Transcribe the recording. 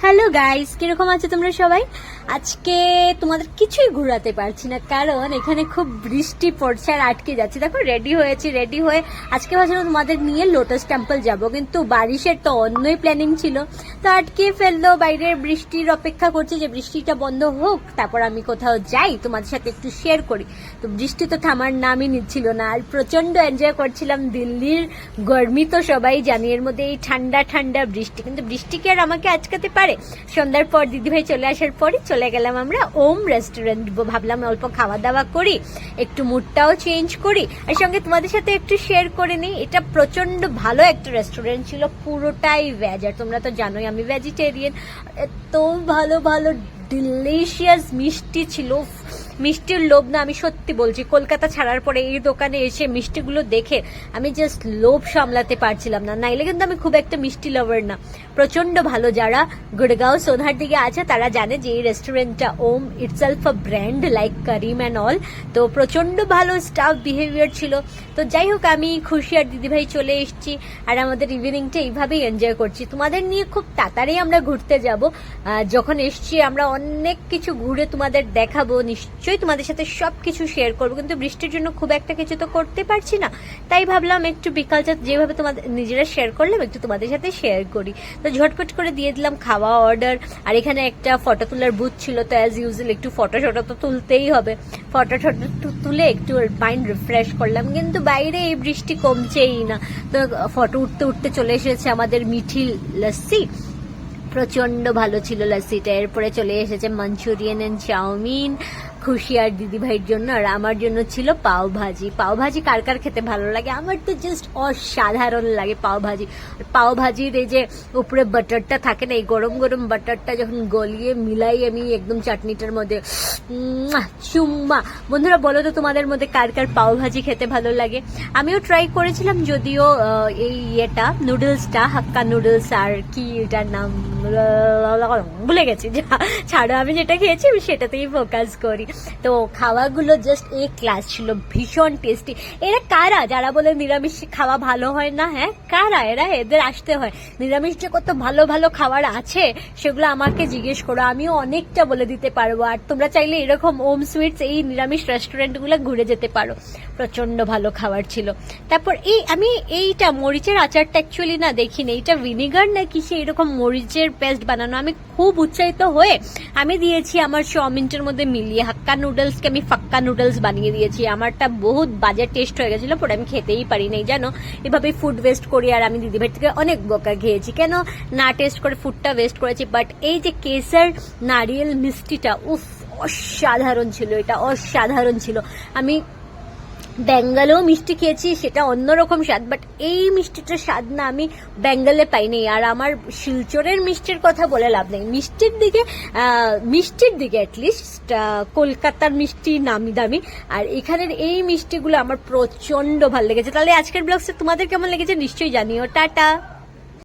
Hello guys, কিরকম আছো তোমরা সবাই? আজকে তোমাদের কিছুই ঘোরাতে পারছি না, কারণ এখানে খুব বৃষ্টি পড়ছে আর আটকে যাচ্ছে। দেখো রেডি হয়েছি, রেডি হয়ে আজকে ভাবছিলাম তোমাদের নিয়ে লোটাস টেম্পল যাব, কিন্তু বারিশের তো অন্যই প্ল্যানিং ছিল, তো আটকে ফেললো। বাইরের বৃষ্টির অপেক্ষা করছি যে বৃষ্টিটা বন্ধ হোক, তারপর আমি কোথাও যাই তোমাদের সাথে একটু শেয়ার করি। তো বৃষ্টি তো থামার নামই নিচ্ছিল না, আর প্রচন্ড এনজয় করছিলাম। দিল্লির গরমি তো সবাই জানি, এর মধ্যে এই ঠান্ডা ঠান্ডা বৃষ্টি, কিন্তু বৃষ্টি কি আর আমাকে আটকাতে পারে? সন্ধ্যার পর দিদিভাই চলে আসার পরই চলে গেলাম আমরা ওম রেস্টুরেন্ট। ভাবলাম অল্প খাওয়া দাওয়া করি, একটু মুডটাও চেঞ্জ করি, আর সঙ্গে তোমাদের সাথে একটু শেয়ার করে নিই। এটা প্রচন্ড ভালো একটা রেস্টুরেন্ট ছিল, পুরোটাই ভেজ, আর তোমরা তো জানোই আমি ভেজিটেরিয়ান। এত ভালো ভালো ডিলিশিয়াস মিষ্টি ছিল, মিষ্টির লোভ না, আমি সত্যি বলছি, কলকাতা ছাড়ার পরে এই দোকানে এসে মিষ্টিগুলো দেখে আমি জাস্ট লোভ সামলাতে পারছিলাম না। নাইলে কিন্তু আমি খুব একটা মিষ্টি লাভার না। প্রচন্ড ভালো। যারা গুড়গাঁও সোনহার দিকে আছে তারা জানে যে এই রেস্টুরেন্টটা um itself a brand like Karim and all. তো প্রচন্ড ভালো স্টাফ বিহেভিয়ার ছিল। তো যাই হোক, আমি খুশি আর দিদিভাই চলে এসেছি, আর আমাদের ইভিনিংটা এইভাবেই এনজয় করছি। তোমাদের নিয়ে খুব তাড়াতাড়ি আমরা ঘুরতে যাব। যখন এসছি আমরা অনেক কিছু ঘুরে তোমাদের দেখাবো, নিশ্চয়ই তোমাদের সাথে সবকিছু শেয়ার করবো, কিন্তু বৃষ্টির জন্য খুব একটা কিছু তো করতে পারছি না। তাই ভাবলাম একটু বিকালটা যেভাবে তোমাদের নিজেরা শেয়ার করলাম একটু তোমাদের সাথে শেয়ার করি। তো ঝটপট করে দিয়ে দিলাম খাওয়া অর্ডার, আর এখানে একটা ফটো তোলার বুথ ছিল, তো অ্যাজ ইউজুয়াল একটু ফটো তো তুলতেই হবে। ফটো তুলে একটু মাইন্ড রিফ্রেশ করলাম, কিন্তু বাইরে এই বৃষ্টি কমছেই না। তো ফটো উঠতে উঠতে চলে এসেছে আমাদের মিঠি লস্যি, প্রচন্ড ভালো ছিল লস্যিটা। এরপরে চলে এসেছে মাঞ্চুরিয়ান এন্ড চাউমিন খুশি আর দিদিভাইয়ের জন্য, আর আমার জন্য ছিল পাও ভাজি। পাও ভাজি কার কার খেতে ভালো লাগে? আমার তো জাস্ট অসাধারণ লাগে পাও ভাজি। পাও ভাজির এই যে উপরে বাটারটা থাকে না, এই গরম গরম বাটারটা যখন গলিয়ে মিলাই আমি একদম চাটনিটার মধ্যে, চুম্মা। বন্ধুরা বলো তো তোমাদের মধ্যে কার কার পাও ভাজি খেতে ভালো লাগে? আমিও ট্রাই করেছিলাম, যদিও এই নুডলসটা হাক্কা নুডলস, আর কি এটার নাম ভুলে গেছি, ছাড়ো, আমি যেটা খেয়েছি আমি সেটাতেই ফোকাস করি। তো খাওয়াগুলো জাস্ট এ ক্লাস ছিল, ভীষণ টেস্টি। এরা কারা যারা বলে নিরামিষ খাওয়া ভালো হয় না? হ্যাঁ, কারা এরা? এদের আসতে হয়। নিরামিষ যে কত ভালো ভালো খাবার আছে সেগুলো আমাকে জিজ্ঞেস করো, আমিও অনেকটা বলে দিতে পারবো। আর তোমরা চাইলে এরকম ওম সুইটস এই নিরামিষ রেস্টুরেন্টগুলো ঘুরে যেতে পারো, প্রচন্ড ভালো খাবার ছিল। তারপর আমি এইটা মরিচের আচারটা অ্যাকচুয়ালি না দেখিনি, এইটা ভিনিগার না কি, এরকম মরিচের পেস্ট বানানো। আমি খুব উৎসাহিত হয়ে আমি দিয়েছি আমার 100 মিনিটের মধ্যে মিলিয়ে। হাক্কা নুডলসকে আমি ফাক্কা নুডলস বানিয়ে দিয়েছি। আমারটা বহুত বাজে টেস্ট হয়ে গেছিল, পরে আমি খেতেই পারি নাই, জানো। এভাবে ফুড ওয়েস্ট করি, আর আমি দিদিভাই থেকে অনেক বকা খেয়েছি, কেন না টেস্ট করে ফুডটা ওয়েস্ট করেছি। বাট এই যে কেসার নারিয়েল মিষ্টিটা, উফ, অসাধারণ ছিল, এটা অসাধারণ ছিল। আমি বেঙ্গলেও মিষ্টি খেয়েছি, সেটা অন্যরকম স্বাদ, বাট এই মিষ্টিটার স্বাদ না আমি বেঙ্গলে পাইনি। আর আমার শিলচরের মিষ্টির কথা বলে লাভ নেই, মিষ্টির দিকে অ্যাটলিস্ট কলকাতার মিষ্টি নামি দামি, আর এখানের এই মিষ্টিগুলো আমার প্রচন্ড ভালো লেগেছে। তাহলে আজকের ব্লগসে তোমাদের কেমন লেগেছে নিশ্চয়ই জানিও। টাটা।